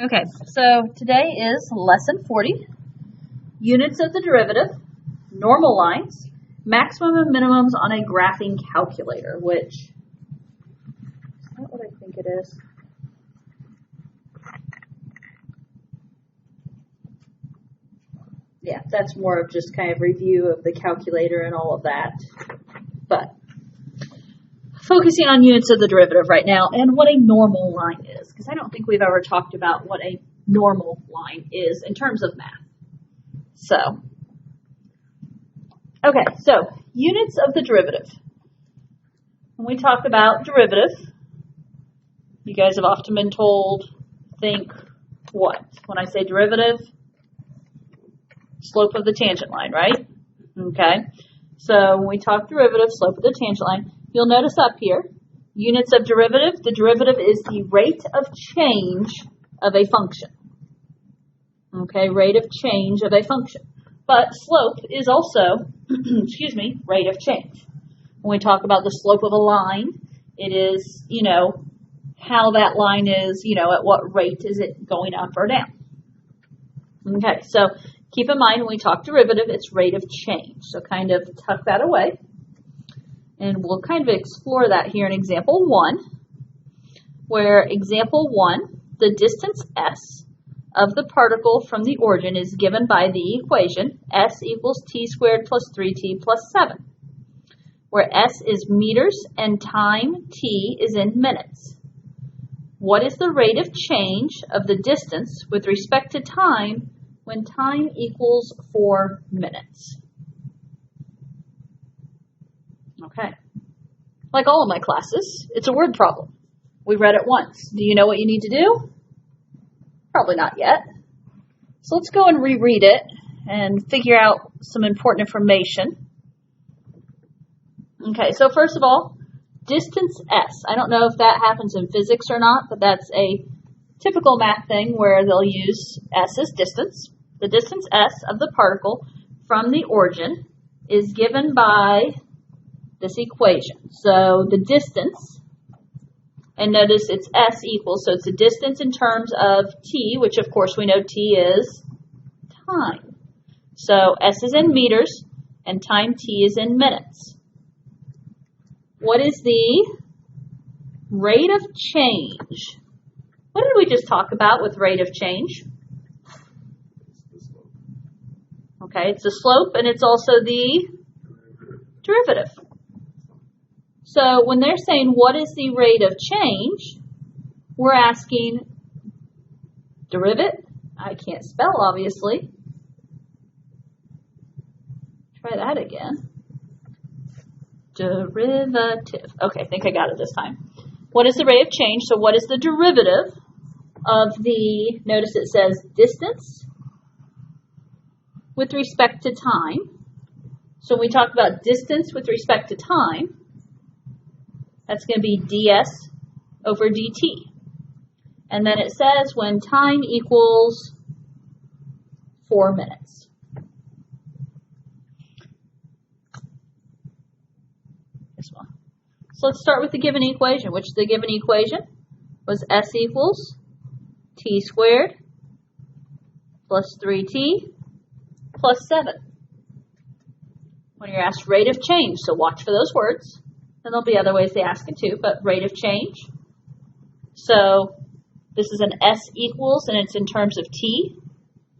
Okay, so today is lesson 40, units of the derivative, normal lines, maximum and minimums on a graphing calculator, which, is that what I think it is? Yeah, that's more of just kind of review of the calculator and all of that, but focusing on units of the derivative right now and what a normal line is, because I don't think we've ever talked about what a normal line is in terms of math. So, okay, so units of the derivative. When we talk about derivative, you guys have often been told, think what? When I say derivative, slope of the tangent line, right? Okay, so when we talk derivative, slope of the tangent line, you'll notice up here, units of derivative, the derivative is the rate of change of a function. Okay, rate of change of a function. But slope is also, rate of change. When we talk about the slope of a line, it is, how that line is, at what rate is it going up or down. Okay, so keep in mind when we talk derivative, it's rate of change. So kind of tuck that away. And we'll kind of explore that here in example 1, where example 1, the distance s of the particle from the origin is given by the equation s equals t squared plus 3t plus 7, where s is meters and time t is in minutes. What is the rate of change of the distance with respect to time when time equals 4 minutes? Okay. Like all of my classes, it's a word problem. We read it once. Do you know what you need to do? Probably not yet. So let's go and reread it and figure out some important information. Okay, so first of all, distance s. I don't know if that happens in physics or not, but that's a typical math thing where they'll use s as distance. The distance s of the particle from the origin is given by this equation. So the distance, and notice it's s equals, so it's the distance in terms of t, which of course we know t is time. So s is in meters and time t is in minutes. What is the rate of change? What did we just talk about with rate of change? Okay, it's the slope and it's also the derivative. So when they're saying what is the rate of change, we're asking derivative. I can't spell, obviously. Try that again. Derivative. Okay, I think I got it this time. What is the rate of change? So what is the derivative of the, notice it says distance with respect to time. So when we talk about distance with respect to time, that's going to be ds over dt. And then it says when time equals 4 minutes. This one. So let's start with the given equation, which the given equation was s equals t squared plus 3t plus 7. When you're asked rate of change, so watch for those words. And there'll be other ways they ask it too, but rate of change. So this is an s equals, and it's in terms of t.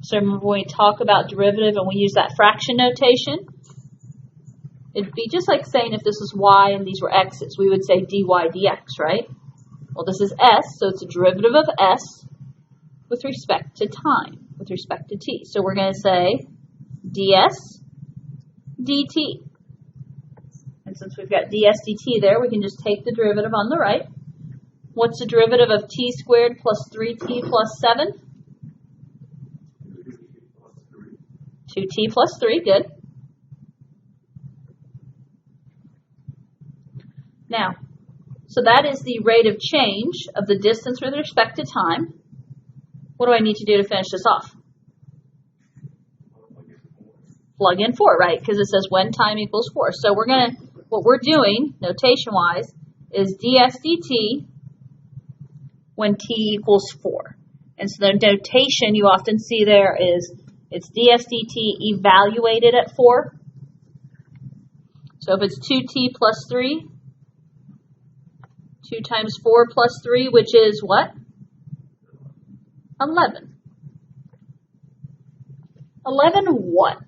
So remember when we talk about derivative and we use that fraction notation, it'd be just like saying if this is y and these were x's, we would say dy dx, right? Well, this is s, so it's a derivative of s with respect to time, with respect to t. So we're going to say ds dt. And since we've got ds dt there, we can just take the derivative on the right. What's the derivative of t squared plus 3t plus 7? 2t plus 3, good. Now, so that is the rate of change of the distance with respect to time. What do I need to do to finish this off? Plug in 4, right? Because it says when time equals 4. So what we're doing, notation-wise, is ds dt when t equals 4. And so the notation you often see there is it's dsdt evaluated at 4. So if it's 2t plus 3, 2 times 4 plus 3, which is what? 11. 11 what?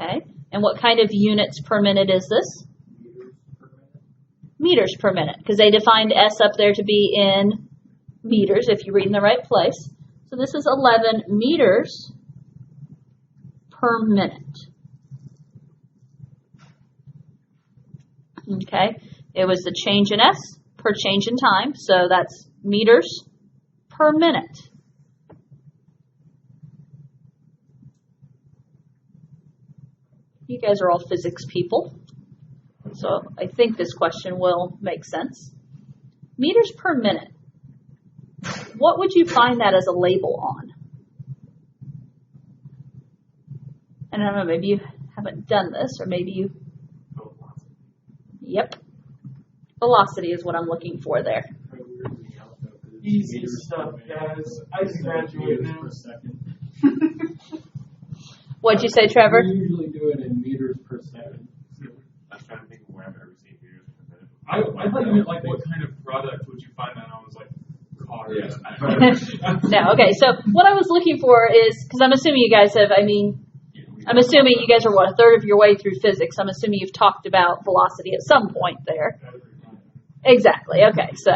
Okay. And what kind of units per minute is this? Meters per minute. Because they defined S up there to be in meters, if you read in the right place. So this is 11 meters per minute. Okay. It was the change in S per change in time. So that's meters per minute. You guys are all physics people, so I think this question will make sense. Meters per minute. What would you find that as a label on? I don't know, maybe you haven't done this, or maybe you... Yep. Velocity is what I'm looking for there. Easy stuff, guys. I graduate now. What'd you say, Trevor? We usually do it in meters per second. I'm trying to think of where I've ever seen meters per minute. I thought you meant like what kind of product would you find that on? I was like, cars. Yeah. No, okay, so what I was looking for is, because I'm assuming you guys have, I'm assuming you guys are, what, a third of your way through physics. I'm assuming you've talked about velocity at some point there. Exactly, okay, so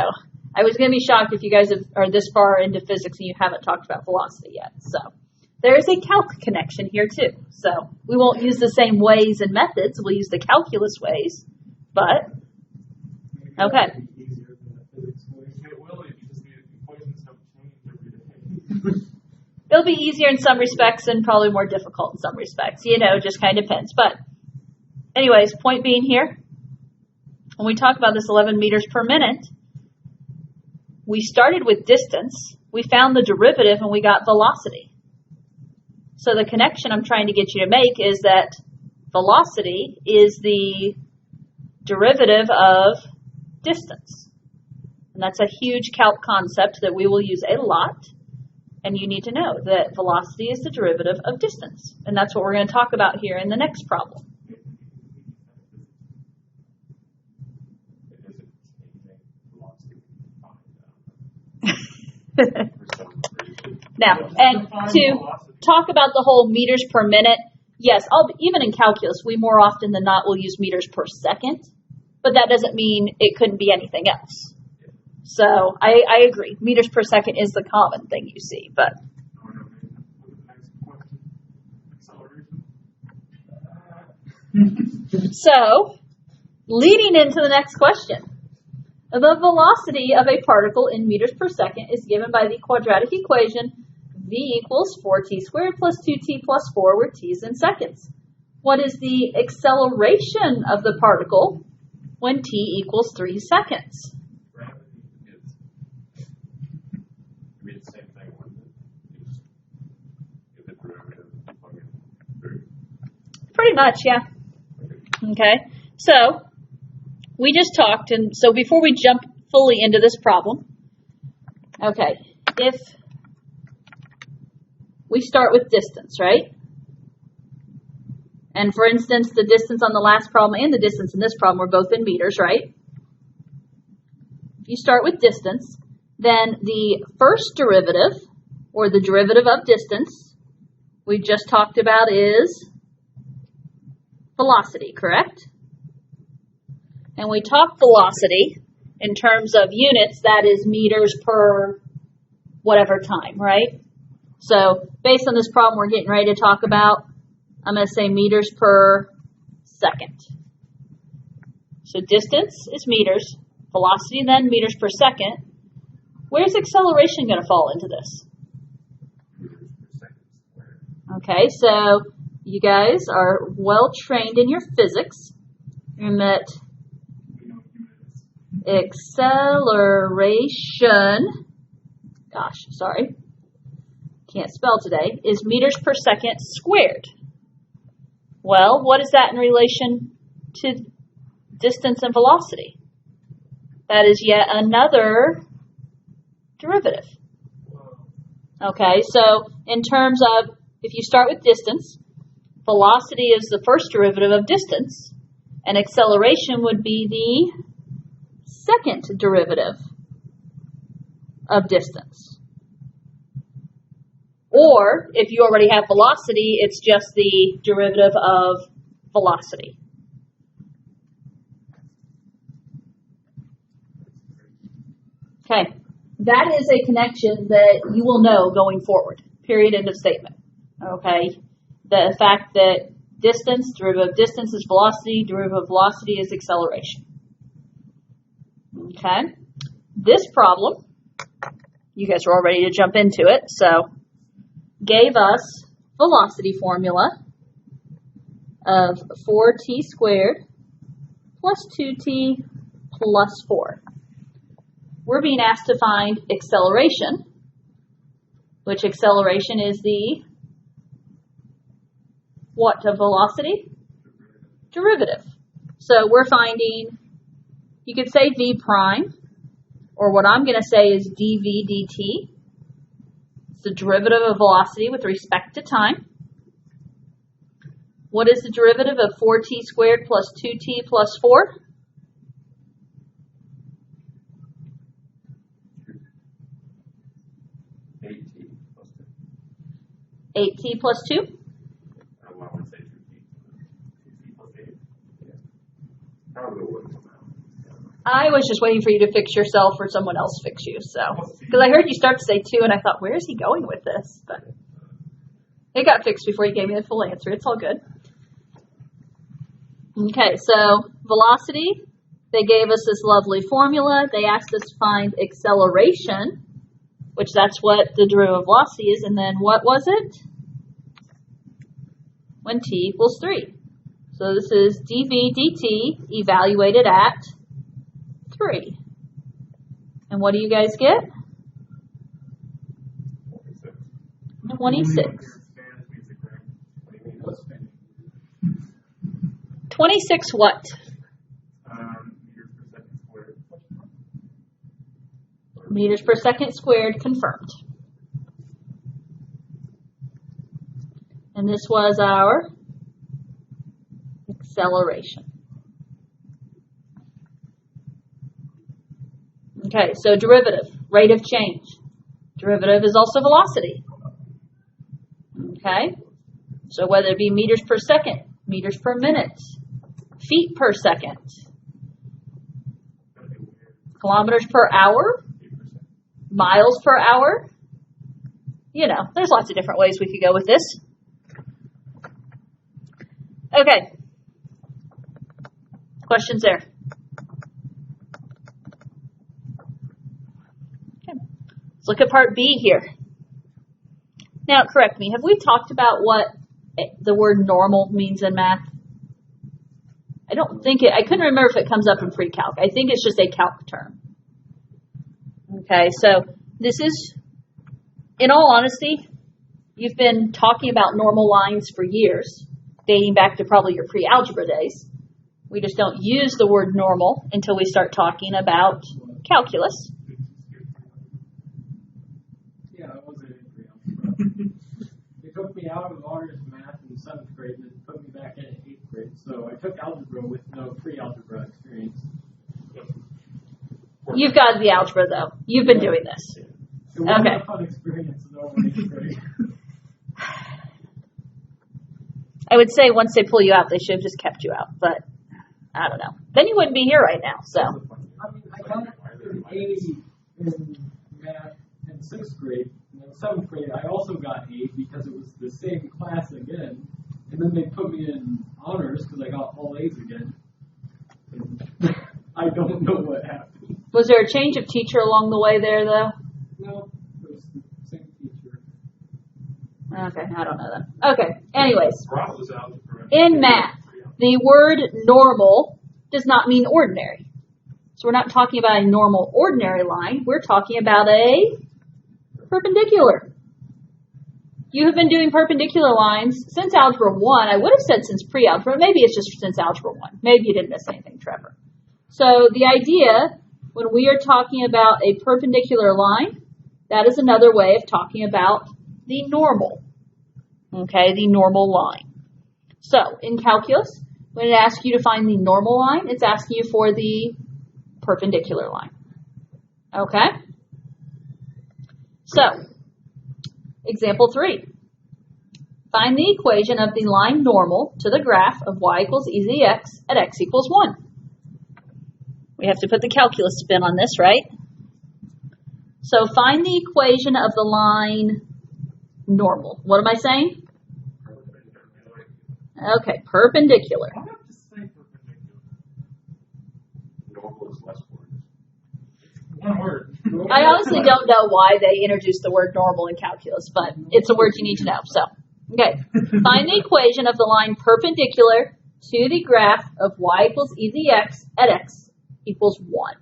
I was going to be shocked if you guys are this far into physics and you haven't talked about velocity yet. So there is a calc connection here too. So we won't use the same ways and methods. We'll use the calculus ways, but okay. It will because the equations have changed every day. It'll be easier in some respects and probably more difficult in some respects. Just kind of depends. But anyways, point being here, when we talk about this 11 meters per minute, we started with distance, we found the derivative, and we got velocity. So the connection I'm trying to get you to make is that velocity is the derivative of distance. And that's a huge calc concept that we will use a lot. And you need to know that velocity is the derivative of distance. And that's what we're going to talk about here in the next problem. Now, and to talk about the whole meters per minute, yes, even in calculus, we more often than not will use meters per second, but that doesn't mean it couldn't be anything else. So I agree. Meters per second is the common thing you see, but. So, leading into the next question. The velocity of a particle in meters per second is given by the quadratic equation v equals 4t squared plus 2t plus 4, where t is in seconds. What is the acceleration of the particle when t equals 3 seconds? Pretty much, yeah. Okay, so we just talked, and so before we jump fully into this problem, okay, if we start with distance, right? And for instance, the distance on the last problem and the distance in this problem were both in meters, right? If you start with distance, then the first derivative, or the derivative of distance, we just talked about is velocity, correct? And we talk velocity in terms of units, that is meters per whatever time, right? So based on this problem we're getting ready to talk about, I'm going to say meters per second. So distance is meters, velocity then meters per second. Where's acceleration going to fall into this? Okay, so you guys are well trained in your physics. And that acceleration, can't spell today, is meters per second squared. Well, what is that in relation to distance and velocity? That is yet another derivative. Okay, so in terms of, if you start with distance, velocity is the first derivative of distance, and acceleration would be the second derivative of distance. Or, if you already have velocity, it's just the derivative of velocity. Okay, that is a connection that you will know going forward. Period, end of statement. Okay, the fact that distance, derivative of distance is velocity, derivative of velocity is acceleration. Okay, this problem, you guys are all ready to jump into it, so gave us velocity formula of 4t squared plus 2t plus 4. We're being asked to find acceleration, which acceleration is the what of velocity? Derivative. So we're finding, you could say v prime, or what I'm going to say is dv dt. It's the derivative of velocity with respect to time. What is the derivative of 4t squared plus 2t plus 4? 8t plus 2? I would say 2t. 2t plus 8. Yeah. Probably would come out. I was just waiting for you to fix yourself or someone else fix you, so. Because I heard you start to say 2 and I thought, where is he going with this? But it got fixed before you gave me the full answer. It's all good. Okay, so velocity, they gave us this lovely formula. They asked us to find acceleration, which that's what the derivative of velocity is. And then what was it? When t equals 3. So this is dv dt evaluated at 3. And what do you guys get? 26. 26 what? Meters per second squared. Meters per second squared confirmed. And this was our acceleration. Okay, so derivative, rate of change. Derivative is also velocity. Okay, so whether it be meters per second, meters per minute, feet per second, kilometers per hour, miles per hour, you know, there's lots of different ways we could go with this. Okay, questions there? Okay. Let's look at part B here. Now, correct me, have we talked about what the word normal means in math? I don't think I couldn't remember if it comes up in pre-calc. I think it's just a calc term. Okay, so this is, in all honesty, you've been talking about normal lines for years, dating back to probably your pre-algebra days. We just don't use the word normal until we start talking about calculus. Yeah, I was in pre-algebra. They took me out of honors math in 7th grade and then put me back in 8th grade. So I took algebra with no pre-algebra experience. You've got the algebra, though. You've been doing this. It wasn't Okay. a fun experience in 8th grade. I would say once they pull you out, they should have just kept you out, but I don't know. Then you wouldn't be here right now, so. I mean, I got an A in math in 6th grade, and in 7th grade I also got A because it was the same class again, and then they put me in honors because I got all A's again. And I don't know what happened. Was there a change of teacher along the way there, though? No, it was the same teacher. Okay, I don't know that. Okay, anyways, Rob was algebra. in math, the word normal does not mean ordinary. So we're not talking about a normal ordinary line. We're talking about a perpendicular. You have been doing perpendicular lines since Algebra 1. I would have said since pre-algebra. Maybe it's just since Algebra 1. Maybe you didn't miss anything, Trevor. So the idea when we are talking about a perpendicular line, that is another way of talking about the normal. Okay, the normal line. So, in calculus, when it asks you to find the normal line, it's asking you for the perpendicular line. Okay? So, example 3. Find the equation of the line normal to the graph of y equals e to the x at x equals 1. We have to put the calculus spin on this, right? So find the equation of the line normal. What am I saying? Okay, perpendicular. Why not just say perpendicular? Normal is less words. One word. I honestly don't know why they introduced the word normal in calculus, but it's a word you need to know. So, okay, find the equation of the line perpendicular to the graph of y equals e to the x at x equals 1.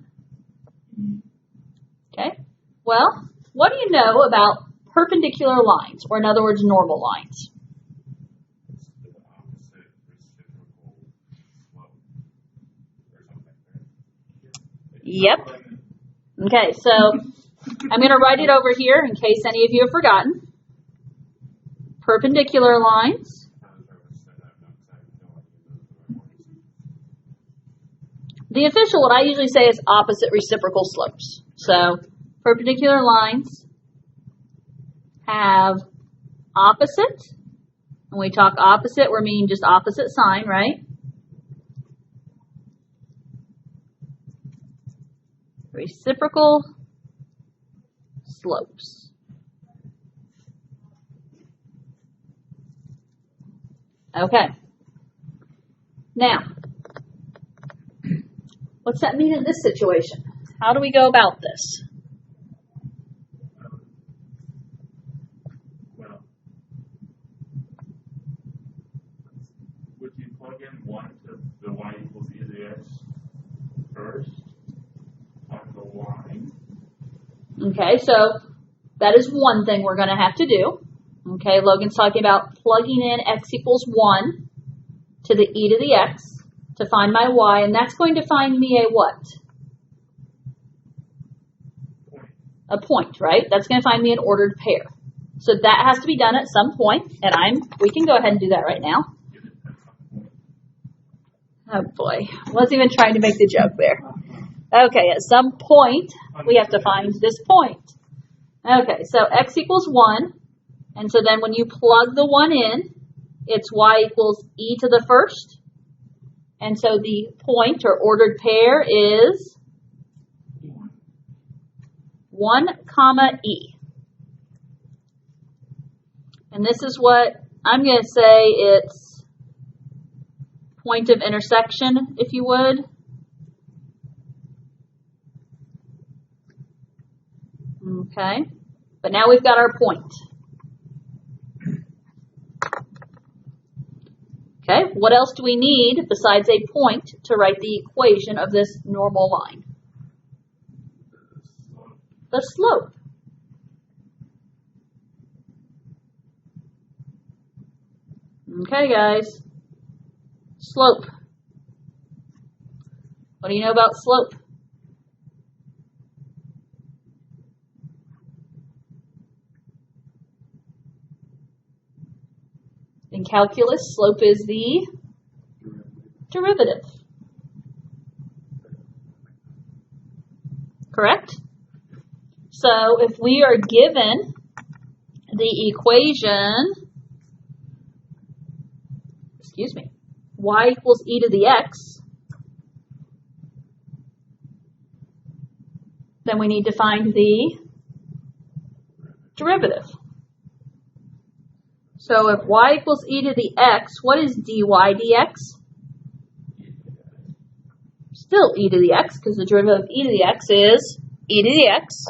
Okay, well, what do you know about perpendicular lines, or in other words, normal lines? It's the opposite reciprocal slope or something. Yep. Okay, so I'm going to write it over here in case any of you have forgotten. Perpendicular lines the official, what I usually say is opposite reciprocal slopes. So perpendicular lines have opposite. When we talk opposite, we're meaning just opposite sign, right? Reciprocal slopes. Okay. Now, what's that mean in this situation? How do we go about this? Well, would you plug in 1 to the y equals e to the x first on the line? Okay, so that is one thing we're going to have to do. Okay, Logan's talking about plugging in x equals 1 to the e to the x to find my y, and that's going to find me a what? A point, right? That's going to find me an ordered pair. So that has to be done at some point, and we can go ahead and do that right now. Oh boy, wasn't even trying to make the joke there. Okay, at some point, we have to find this point. Okay, so x equals 1, and so then when you plug the 1 in, it's y equals e to the first, and so the point or ordered pair is 1 comma e. And this is what I'm going to say it's point of intersection, if you would. Okay, but now we've got our point. Okay, what else do we need besides a point to write the equation of this normal line? The slope. Okay, guys. Slope. What do you know about slope? In calculus, slope is the derivative. Correct? So if we are given the equation, y equals e to the x, then we need to find the derivative. So if y equals e to the x, what is dy dx? Still e to the x, because the derivative of e to the x is e to the x.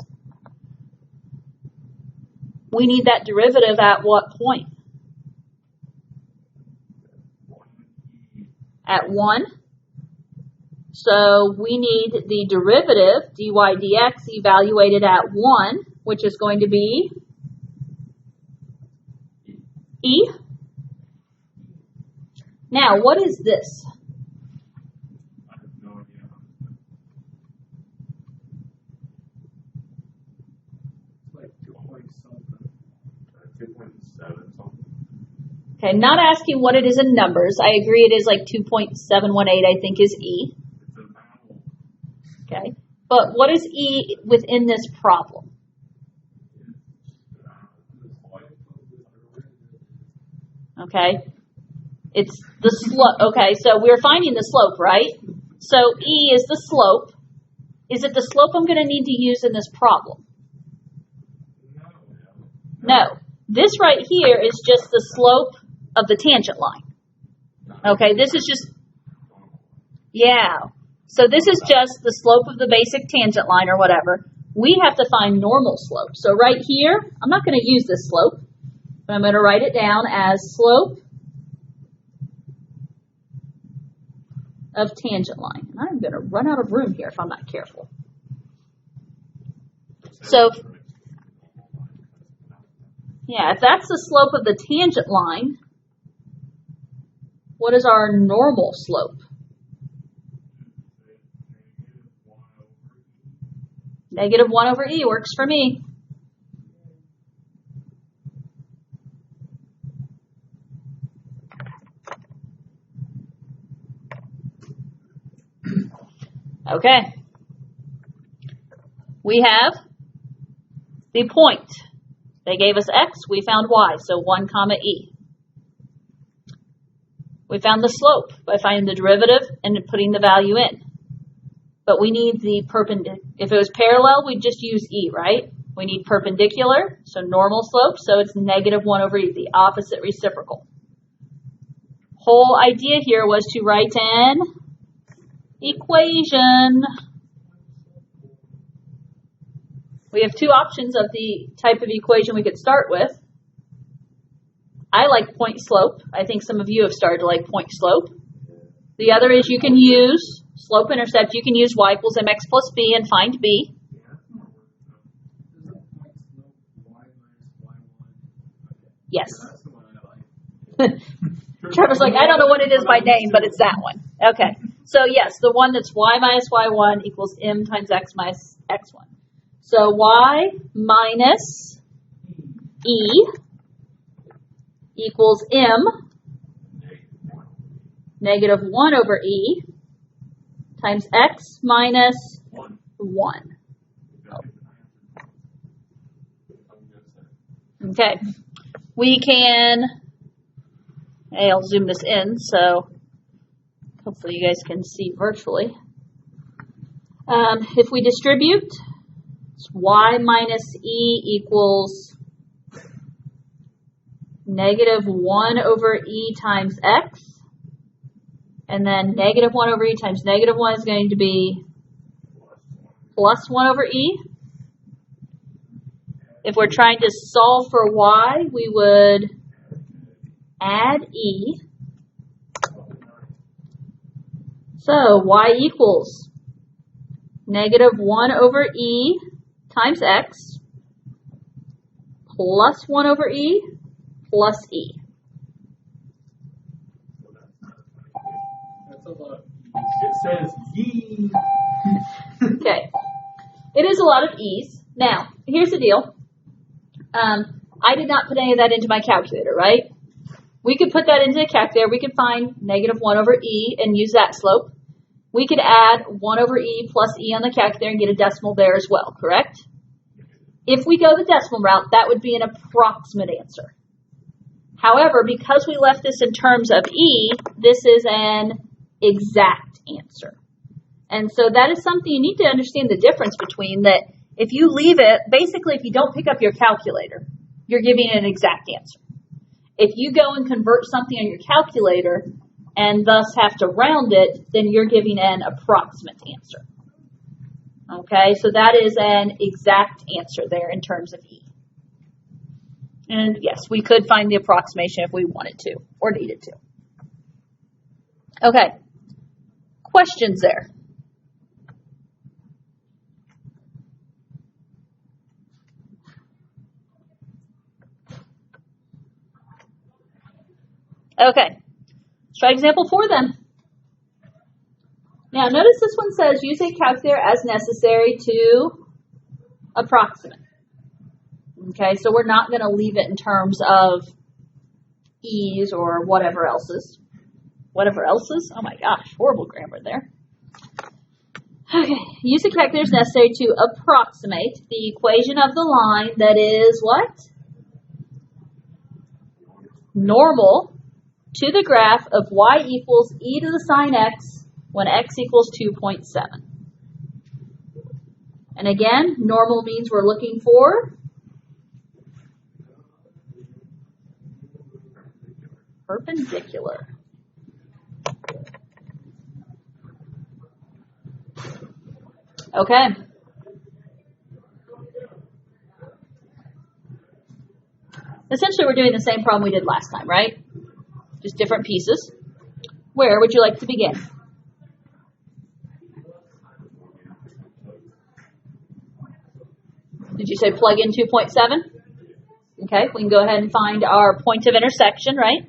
We need that derivative at what point? At 1. So we need the derivative, dy dx, evaluated at 1, which is going to be e. Now, what is this? I have no idea. like 2 point something. 2.7 something. Okay, not asking what it is in numbers. I agree it is like 2.718, I think, is E. It's an owl. Okay, but what is E within this problem? Okay, it's the slope. Okay, so we're finding the slope, right? So E is the slope. Is it the slope I'm going to need to use in this problem? No. This right here is just the slope of the tangent line. Okay, this is just, yeah. So this is just the slope of the basic tangent line or whatever. We have to find normal slope. So right here, I'm not going to use this slope, but I'm going to write it down as slope of tangent line. And I'm going to run out of room here if I'm not careful. So, yeah, if that's the slope of the tangent line, what is our normal slope? Negative 1 over E works for me. Okay. We have the point. They gave us X, we found Y, so 1 comma E. We found the slope by finding the derivative and putting the value in. But we need the perpendicular. If it was parallel, we'd just use E, right? We need perpendicular, so normal slope, so it's negative 1 over E, the opposite reciprocal. Whole idea here was to write an equation. We have 2 options of the type of equation we could start with. I like point slope. I think some of you have started to like point slope. The other is you can use slope intercept. You can use y equals mx plus b and find b. Yes. That's the one I like. Trevor's like, I don't know what it is by name, but it's that one. Okay. So yes, the one that's y minus y1 equals m times x minus x1. So y minus e equals m negative 1 over e times x minus 1. Okay. We can, I'll zoom this in so hopefully you guys can see virtually. If we distribute, it's y minus e equals negative 1 over e times x. And then negative 1 over e times negative 1 is going to be plus 1 over e. If we're trying to solve for y, we would add e. So y equals negative 1 over e times x plus 1 over e plus e. That's a lot. It says ye. Okay. It is a lot of e's. Now, here's the deal. I did not put any of that into my calculator, right? We could put that into the calculator. We could find negative 1 over e and use that slope. We could add 1 over e plus e on the calculator and get a decimal there as well, correct? If we go the decimal route, that would be an approximate answer. However, because we left this in terms of e, this is an exact answer. And so that is something you need to understand the difference between that. If you leave it, basically if you don't pick up your calculator, you're giving an exact answer. If you go and convert something on your calculator and thus have to round it, then you're giving an approximate answer. Okay, so that is an exact answer there in terms of E. And yes, we could find the approximation if we wanted to or needed to. Okay, questions there? Okay, let's try example 4 then. Now notice this one says use a calculator as necessary to approximate. Okay, so we're not going to leave it in terms of e's or whatever else's. Whatever else's? Oh my gosh, horrible grammar there. Okay, use the calculators necessary to approximate the equation of the line that is what? Normal to the graph of y equals e to the sine x when x equals 2.7. And again, normal means we're looking for perpendicular. Okay. Essentially, we're doing the same problem we did last time, right? Just different pieces. Where would you like to begin? Did you say plug in 2.7? Okay, we can go ahead and find our point of intersection, right?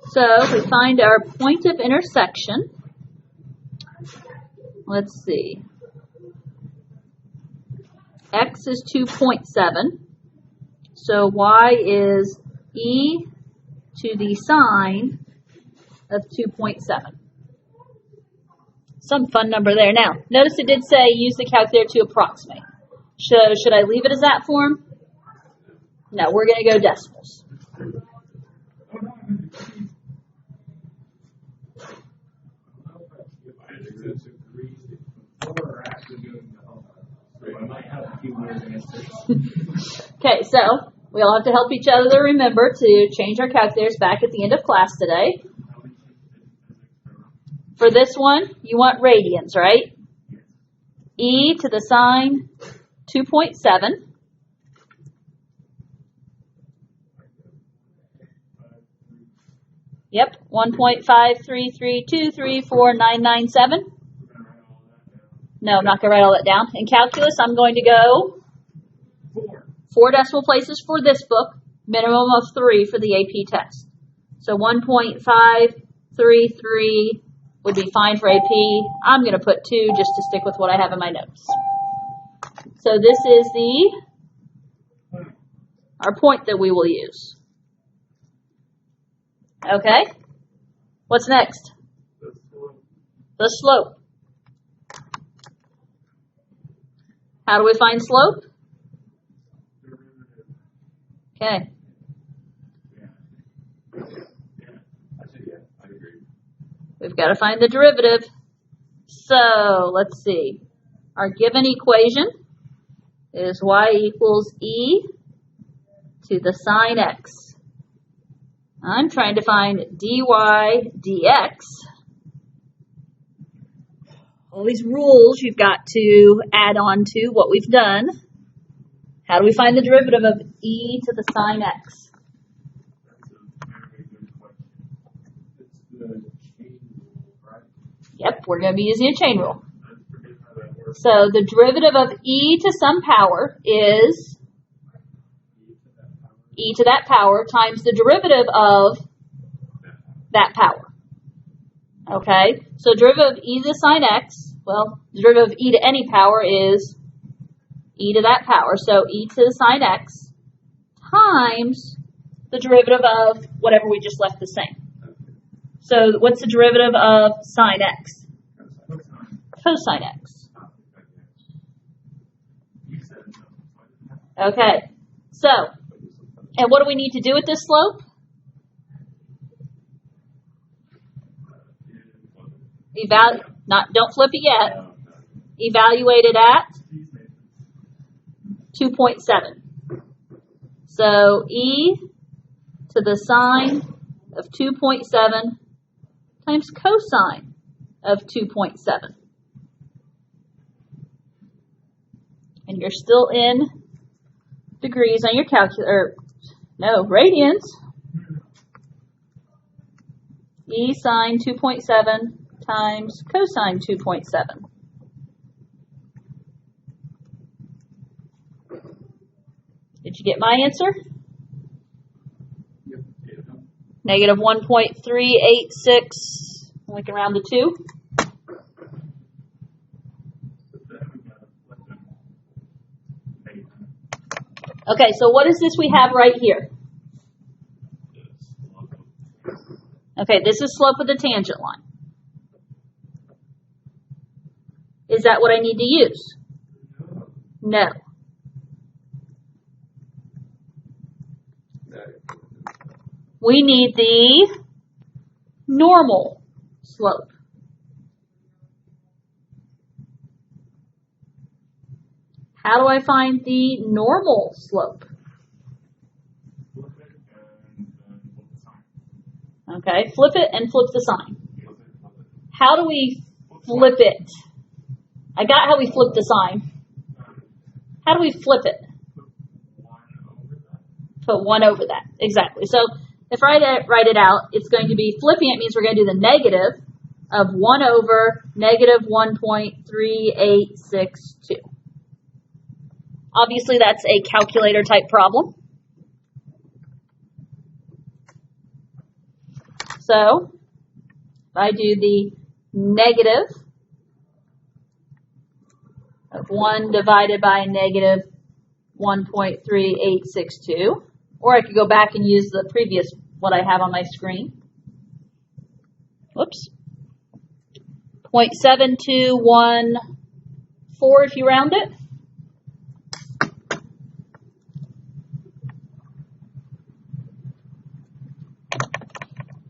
So we find our point of intersection. Let's see. X is 2.7. So y is e to the sine of 2.7. Some fun number there. Now, notice it did say use the calculator to approximate. Should I leave it as that form? No, we're going to go decimals. Okay, so we all have to help each other remember to change our calculators back at the end of class today. For this one, you want radians, right? E to the sine 2.7. Yep, 1.533234997. No, I'm not going to write all that down. In calculus, I'm going to go 4 decimal places for this book, minimum of 3 for the AP test. So 1.533 would be fine for AP. I'm going to put 2 just to stick with what I have in my notes. So this is our point that we will use. Okay? What's next? The slope. How do we find slope? Okay. We've got to find the derivative. So, let's see. Our given equation is y equals e to the sine x. I'm trying to find dy dx. All these rules you've got to add on to what we've done. How do we find the derivative of e to the sine x? It's the chain rule, right? Yep, we're going to be using a chain rule. So the derivative of e to some power is e to that power times the derivative of that power. Okay, so derivative of e to the sine x, well, the derivative of e to any power is e to that power. So e to the sine x times the derivative of whatever we just left the same. So what's the derivative of sine x? Cosine x. Okay, so, and what do we need to do with this slope? Don't flip it yet. Evaluate it at 2.7. So e to the sine of 2.7 times cosine of 2.7. And you're still in degrees on your calculator. No, radians. E sine 2.7 times cosine 2.7. Did you get my answer? Negative 1.386. We can round to 2. But then we gotta flip them all. Negative. Okay, so what is this we have right here? Okay, this is slope of the tangent line. Is that what I need to use? No. We need the normal slope. How do I find the normal slope? Flip it and then flip the sign. Okay, flip it and flip the sign. Flip it. How do we flip it? I got how we flip the sign. How do we flip it? Put 1 over that. Put 1 over that. Exactly. So if I write it out, it's going to be flipping it means we're going to do the negative of 1 over negative 1.3862. Obviously, that's a calculator type problem. So if I do the negative of 1 divided by negative 1.3862, or I could go back and use the previous, what I have on my screen. Whoops. 0.7214 if you round it.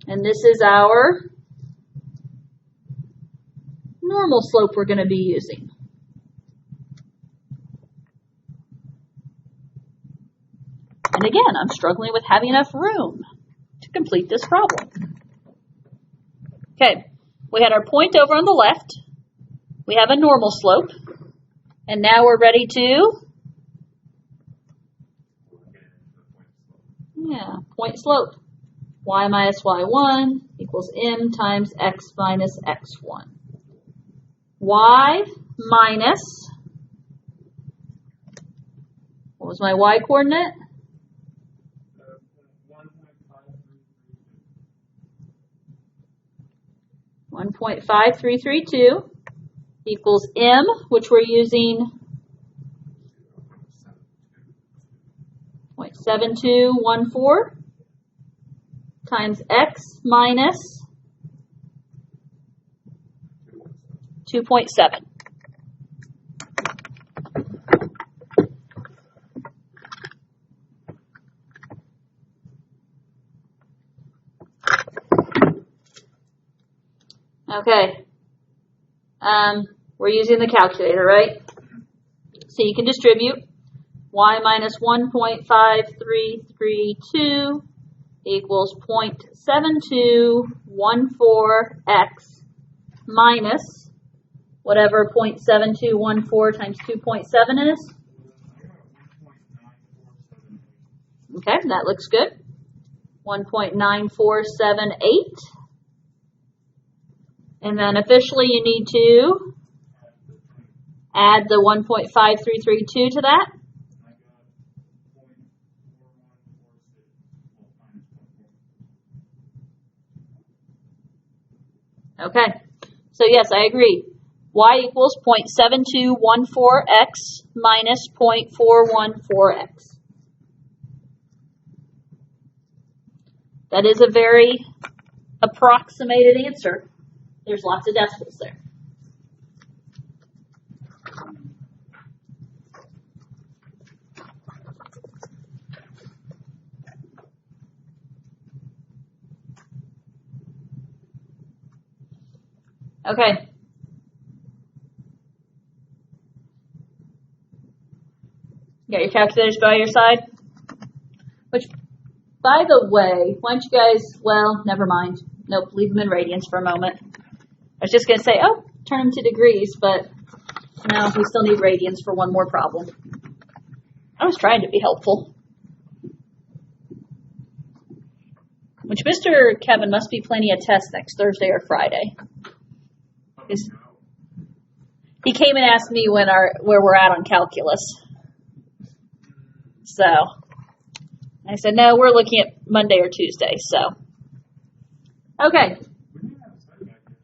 And this is our normal slope we're going to be using. And again, I'm struggling with having enough room to complete this problem. Okay, we had our point over on the left. We have a normal slope. And now we're ready to, point slope. Y minus y1 equals m times x minus x1. Y minus, what was my y coordinate? 1.5332 equals m, which we're using 0.7214 times x minus 2.7. Okay. We're using the calculator, right? So you can distribute y minus 1.5332 equals 0.7214x minus whatever 0.7214 times 2.7 is. Okay, that looks good. 1.9478. And then officially you need to add the 1.5332 to that. Okay, so yes, I agree. Y equals 0.7214x minus 0.414x. That is a very approximated answer. There's lots of decimals there. Okay. You got your calculators by your side? Which, by the way, why don't you guys, well, never mind. Nope, leave them in radians for a moment. I was just going to say, oh, turn them to degrees, but no, we still need radians for one more problem. I was trying to be helpful. Which Mr. Kevin must be planning a test next Thursday or Friday. He came and asked me where we're at on calculus. So I said, no, we're looking at Monday or Tuesday. So Okay, We may have a study back here.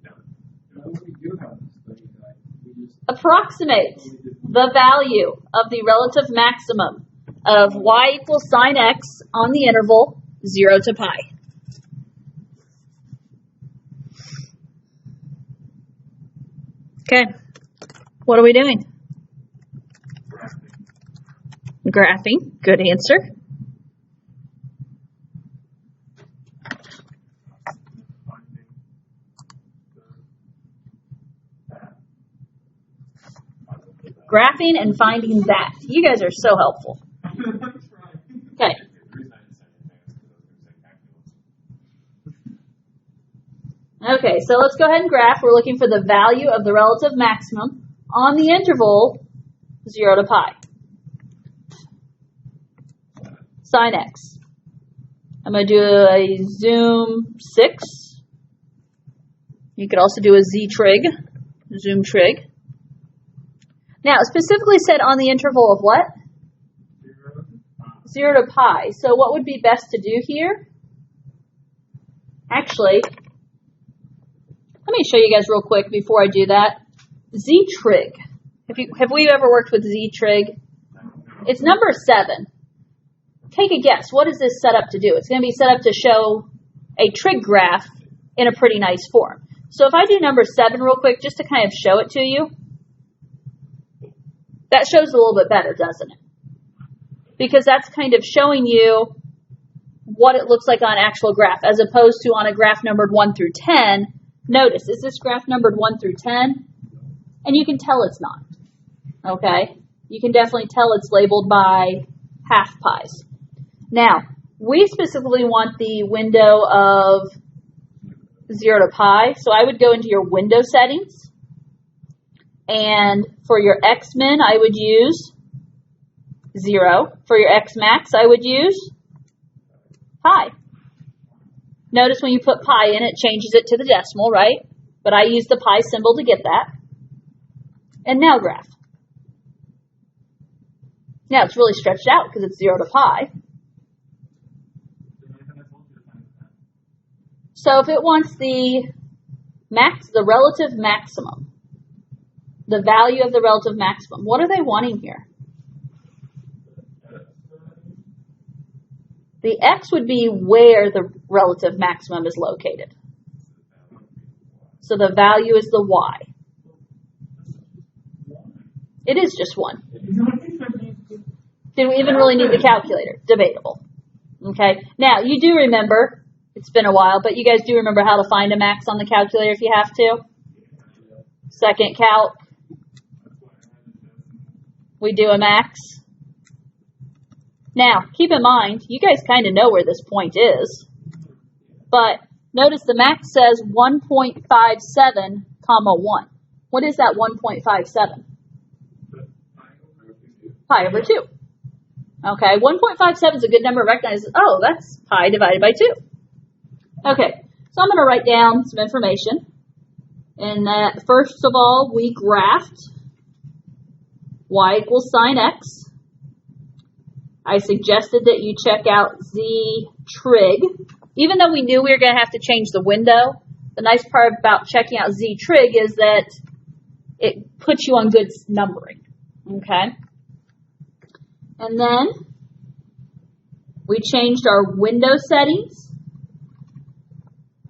No, we do have a study guide. We just approximate the value of the relative maximum of y equals sine x on the interval 0 to pi. Okay, what are we doing? Graphing, good answer. Graphing and finding that. You guys are so helpful. Okay. Okay, so let's go ahead and graph. We're looking for the value of the relative maximum on the interval 0 to pi. Sine x. I'm going to do a zoom 6. You could also do a z-trig, zoom trig. Now, it specifically said on the interval of what? 0 to pi. So what would be best to do here? Actually, let me show you guys real quick before I do that. Z-trig. Have we ever worked with Z-trig? It's number 7. Take a guess. What is this set up to do? It's going to be set up to show a trig graph in a pretty nice form. So if I do number 7 real quick, just to kind of show it to you, that shows a little bit better, doesn't it? Because that's kind of showing you what it looks like on actual graph, as opposed to on a graph numbered 1 through 10. Notice, is this graph numbered 1 through 10? And you can tell it's not. Okay? You can definitely tell it's labeled by half pies. Now, we specifically want the window of 0 to pi, so I would go into your window settings. And for your x min, I would use 0. For your x max, I would use pi. Notice when you put pi in, it changes it to the decimal, right? But I use the pi symbol to get that. And now graph. Now it's really stretched out because it's 0 to pi. So if it wants the relative maximum, the value of the relative maximum, what are they wanting here? The x would be where the relative maximum is located. So the value is the y. It is just 1. Did we even really need the calculator? Debatable. Okay. Now, you do remember, it's been a while, but you guys do remember how to find a max on the calculator if you have to? Second calc. We do a max. Now, keep in mind, you guys kind of know where this point is. But notice the max says 1.57, comma 1. What is that 1.57? Pi over 2. Okay, 1.57 is a good number to recognize. Oh, that's pi divided by 2. Okay, so I'm going to write down some information. And that, first of all, we graphed y equals sine x. I suggested that you check out Z-trig. Even though we knew we were going to have to change the window, the nice part about checking out Z-trig is that it puts you on good numbering. Okay? And then we changed our window settings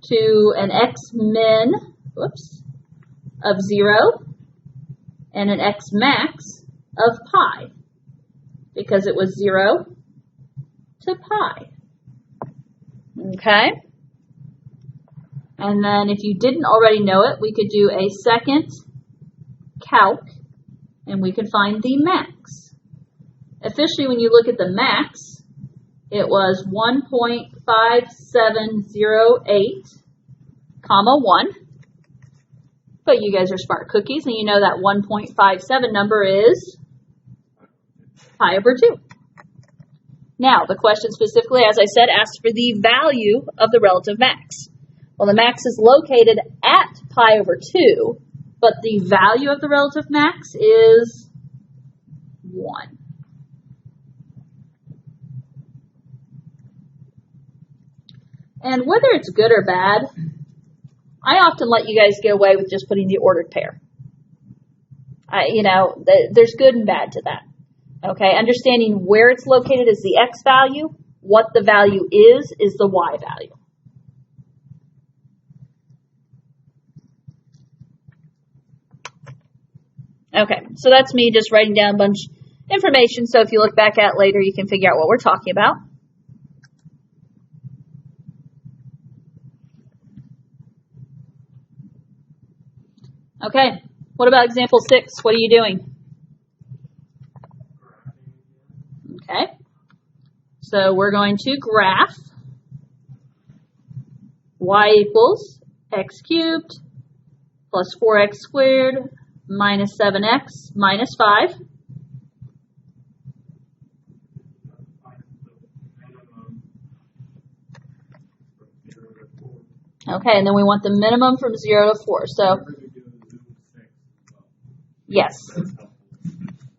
to an x min, of 0 and an x max of pi, because it was 0 to pi. Okay? And then if you didn't already know it, we could do a second calc, and we could find the max. Officially, when you look at the max, it was 1.5708, comma 1. But you guys are smart cookies, and you know that 1.57 number is pi over 2. Now, the question specifically, as I said, asks for the value of the relative max. Well, the max is located at pi over 2, but the value of the relative max is 1. And whether it's good or bad, I often let you guys get away with just putting the ordered pair. There's good and bad to that. Okay, understanding where it's located is the X value, what the value is the Y value. Okay, so that's me just writing down a bunch of information, so if you look back at it later, you can figure out what we're talking about. Okay, what about example 6? What are you doing? Okay, so we're going to graph y equals x cubed plus 4x squared minus 7x minus 5. Okay, and then we want the minimum from 0 to 4. So, yes.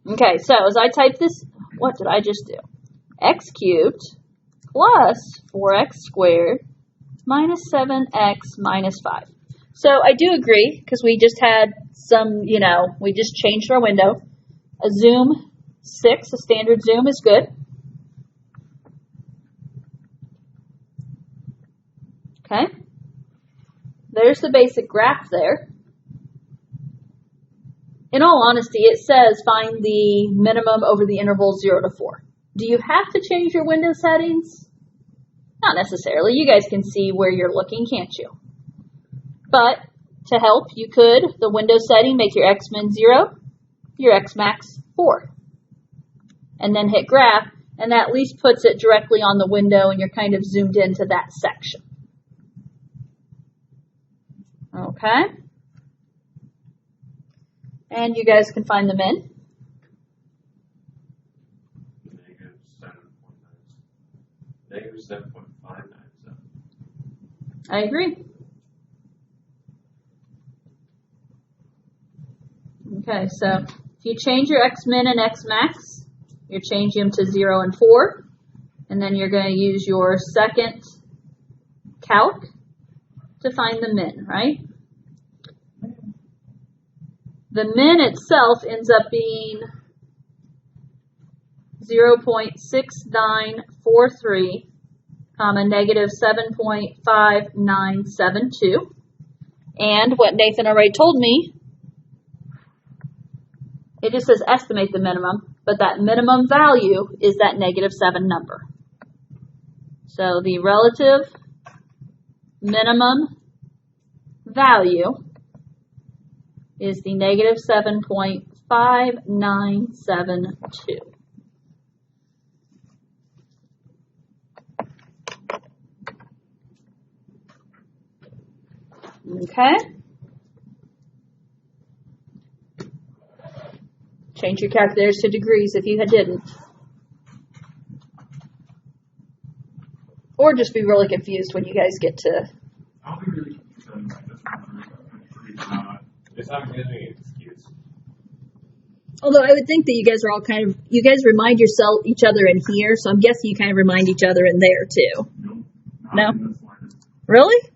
Okay, so as I type this, what did I just do? X cubed plus 4x squared minus 7x minus 5. So I do agree, because we just had some, we just changed our window. A zoom 6, a standard zoom is good. Okay. There's the basic graph there. In all honesty, it says find the minimum over the interval 0 to 4. Do you have to change your window settings? Not necessarily. You guys can see where you're looking, can't you? But to help, you could, the window setting, make your X-min 0, your X-max 4. And then hit graph, and that at least puts it directly on the window and you're kind of zoomed into that section. Okay. And you guys can find the min. Negative 7.597. I agree. Okay, so if you change your X-min and X-max, you're changing them to 0 and 4. And then you're going to use your second calc to find the min, right? The min itself ends up being 0.6943, negative 7.5972. And what Nathan already told me, it just says estimate the minimum, but that minimum value is that negative 7 number. So the relative minimum value is the negative 7.5972. Okay. Change your calculators to degrees if you didn't. Or just be really confused when you guys get to... I'll be really confused on this one. It's not giving me an excuse. Although I would think that you guys are all you guys remind each other in here, so I'm guessing you kind of remind each other in there too. Nope. No? In this line. Really?